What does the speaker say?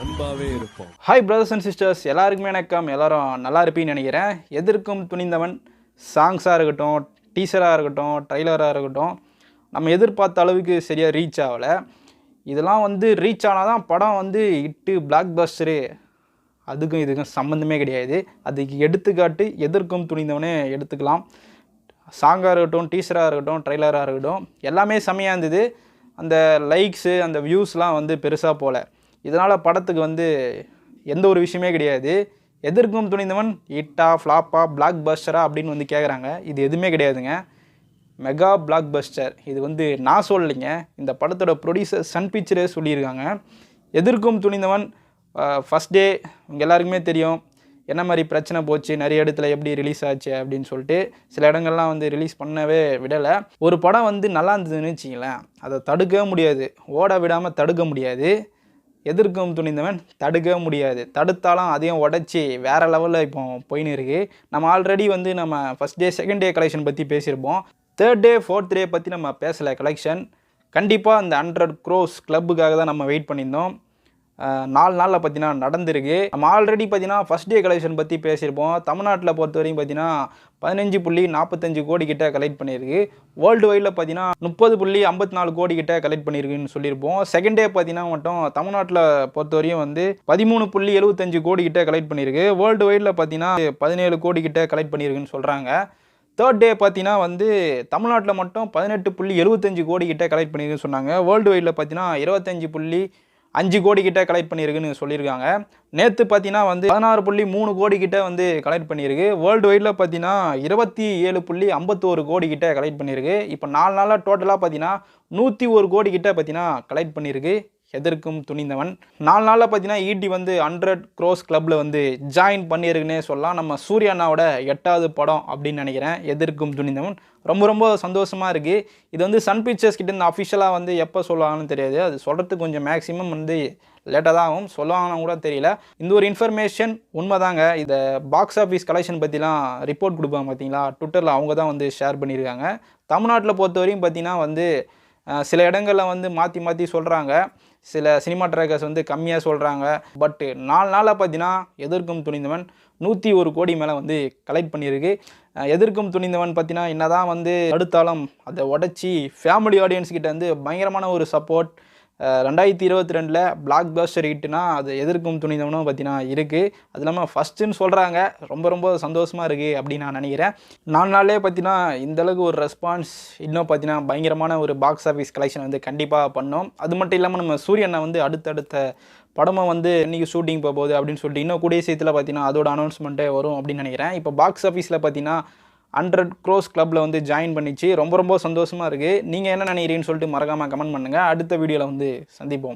நண்பாவே இருப்போம். Hi brothers and sisters, எல்லாருக்குமே வணக்கம். எல்லாரும் நல்லா இருப்பீங்கன்னு நினைக்கிறேன். எதிர்க்கும் துணிந்தவன் சாங்ஸாக இருக்கட்டும், டீசராக இருக்கட்டும், ட்ரைலராக இருக்கட்டும், நம்ம எதிர்பார்த்த அளவுக்கு சரியாக ரீச் ஆகலை. இதெல்லாம் ரீச் ஆனால் தான் படம் ஹிட்டு பிளாக் பஸ்டரு. அதுக்கும் இதுக்கும் சம்மந்தமே கிடையாது. அதுக்கு எடுத்துக்காட்டு எதிர்க்கும் துணிந்தவனே எடுத்துக்கலாம். சாங்காக இருக்கட்டும், டீசராக இருக்கட்டும், ட்ரைலராக இருக்கட்டும், எல்லாமே செம்மையாக இருந்தது. அந்த லைக்ஸு, அந்த வியூஸ்லாம் பெருசாக போகல. இதனால் படத்துக்கு எந்த ஒரு விஷயமே கிடையாது. எதிர்க்கும் துணிந்தவன் ஹிட்டா ஃப்ளாப்பா பிளாக் பஸ்டரா அப்படின்னு கேட்குறாங்க. இது எதுவுமே கிடையாதுங்க. Mega black Bastar. இது நான் சொல்லலைங்க, இந்த படத்தோட ப்ரொடியூசர் சன் பிக்சரே சொல்லியிருக்காங்க. எதிர்க்கும் துணிந்தவன் ஃபஸ்ட் டே உங்கள் எல்லாருக்குமே தெரியும் என்ன மாதிரி பிரச்சனை போச்சு, நிறைய இடத்துல எப்படி ரிலீஸ் ஆச்சு அப்படின்னு சொல்லிட்டு. சில இடங்கள்லாம் ரிலீஸ் பண்ணவே விடலை. ஒரு படம் நல்லா இருந்ததுன்னு வச்சிங்களேன், அதை தடுக்கவே முடியாது, ஓட விடாமல் தடுக்க முடியாது. எதிர்க்கும் துணிந்தவன் தடுக்கவே முடியாது. தடுத்தாலும் அதையும் உடச்சி வேறு லெவலில் இப்போ போயின்னு இருக்குது. நம்ம ஆல்ரெடி நம்ம first day second day collection பற்றி பேசியிருப்போம். தேர்ட் டே ஃபோர்த் டே பற்றி நம்ம பேசலை. கலெக்ஷன் கண்டிப்பாக அந்த 100 crores கிளப்புக்காக தான் நம்ம வெயிட் பண்ணியிருந்தோம். 4 நாளில் பார்த்தீங்கன்னா நடந்திருக்கு. நம்ம ஆல்ரெடி பார்த்தீங்கன்னா ஃபஸ்ட் டே கலெக்ஷன் பற்றி பேசியிருப்போம். தமிழ்நாட்டில் பொறுத்த வரைக்கும் பார்த்தீங்கன்னா 15.45 கோடி கிட்ட கலெக்ட் பண்ணியிருக்கு. வேர்ல்டு வைடில் பார்த்தீங்கன்னா 30.54 கோடி கிட்ட கலெக்ட் பண்ணியிருக்குன்னு சொல்லியிருப்போம். செகண்ட் டே பார்த்தீங்கன்னா மட்டும் தமிழ்நாட்டில் பொறுத்த வரையும் 13.75 கோடி கிட்ட கலெக்ட் பண்ணியிருக்கு. வேர்ல்டு வைடில் பார்த்தீங்கன்னா 17 கோடி கிட்ட கலெக்ட் பண்ணியிருக்குன்னு சொல்கிறாங்க. தேர்ட் டே பார்த்தீங்கன்னா தமிழ்நாட்டில் மட்டும் 18.75 கோடி கிட்ட கலெக்ட் பண்ணியிருக்குன்னு சொன்னாங்க. வேர்ல்டு வைடில் பார்த்தீங்கன்னா 25.5 கோடி கிட்ட கலெக்ட் பண்ணியிருக்குன்னு சொல்லியிருக்காங்க. நேற்று பார்த்தீங்கன்னா 16.3 கோடி கிட்ட கலெக்ட் பண்ணியிருக்கு. வேர்ல்டு வைடில் பார்த்தீங்கன்னா 27.51 கோடி கிட்ட கலெக்ட் பண்ணியிருக்கு. இப்போ 4 நாளாக டோட்டலாக பார்த்தீங்கன்னா 101 கோடி கிட்ட பார்த்தீங்கன்னா கலெக்ட் பண்ணியிருக்கு எதிர்க்கும் துணிந்தவன். 4 நாளில் பார்த்தீங்கன்னா ஈட்டி 100 crores கிளப்பில் ஜாயின் பண்ணியிருக்குன்னே சொல்லலாம். நம்ம சூர்யா அண்ணாவோட 8வது படம் அப்படின்னு நினைக்கிறேன் எதிர்க்கும் துணிந்தவன். ரொம்ப ரொம்ப சந்தோஷமாக இருக்குது. இது சன் பிக்சர்ஸ் கிட்டேருந்து அஃபிஷியலாக எப்போ சொல்லுவாங்கன்னு தெரியாது. அது சொல்கிறதுக்கு கொஞ்சம் மேக்ஸிமம் லேட்டாக தான் ஆகும். சொல்லுவாங்கன்னு கூட தெரியல. இந்த ஒரு இன்ஃபர்மேஷன் உண்மைதாங்க. இதை பாக்ஸ் ஆஃபீஸ் கலெக்ஷன் பற்றிலாம் ரிப்போர்ட் கொடுப்பாங்க பார்த்தீங்களா, ட்விட்டரில் அவங்க தான் ஷேர் பண்ணியிருக்காங்க. தமிழ்நாட்டில் பொறுத்த வரையும் பார்த்தீங்கன்னா சில இடங்களில் மாற்றி மாற்றி சொல்கிறாங்க. சில சினிமா ட்ராக்கர்ஸ் கம்மியாக சொல்கிறாங்க. பட்டு 4 நாளாக பார்த்தீங்கன்னா எதிர்க்கும் துணிந்தவன் 101 கோடி மேலே கலெக்ட் பண்ணியிருக்கு. எதிர்க்கும் துணிந்தவன் பார்த்தீங்கன்னா என்ன தான் அடுத்தாலும் அதை உடச்சி ஃபேமிலி ஆடியன்ஸ் கிட்ட பயங்கரமான ஒரு சப்போர்ட் 2022 பிளாக் பஸ்டர் ஹிட்னா அது எதிர்க்கும் துணிந்தவனும் பார்த்தீங்கன்னா இருக்குது. அது இல்லாமல் ஃபஸ்ட்டுன்னு சொல்கிறாங்க. ரொம்ப ரொம்ப சந்தோஷமாக இருக்குது அப்படின்னு நான் நினைக்கிறேன். 4 நாள்லேயே பார்த்தீங்கன்னா இந்தளவுக்கு ஒரு ரெஸ்பான்ஸ் இன்னும் பார்த்தீங்கன்னா பயங்கரமான ஒரு பாக்ஸ் ஆஃபீஸ் கலெக்ஷன் கண்டிப்பாக பண்ணோம். அது மட்டும் இல்லாமல் நம்ம சூரியனை அடுத்தடுத்த படமாக இன்றைக்கி ஷூட்டிங் போகுது அப்படின்னு சொல்லிட்டு இன்னும் கூடிய சீத்தில் பார்த்தீங்கன்னா அதோட அனௌன்ஸ்மெண்ட்டே வரும் அப்படின்னு நினைக்கிறேன். இப்போ பாக்ஸ் ஆஃபீஸில் பார்த்தீங்கன்னா 100 crores கிளப்பில் ஜாயின் பண்ணிச்சு. ரொம்ப ரொம்ப சந்தோஷமாக இருக்குது. நீங்கள் என்ன நினைக்கிறீங்கன்னு சொல்லிட்டு மறக்காமல் கமெண்ட் பண்ணுங்கள். அடுத்த வீடியோவில் சந்திப்போம்.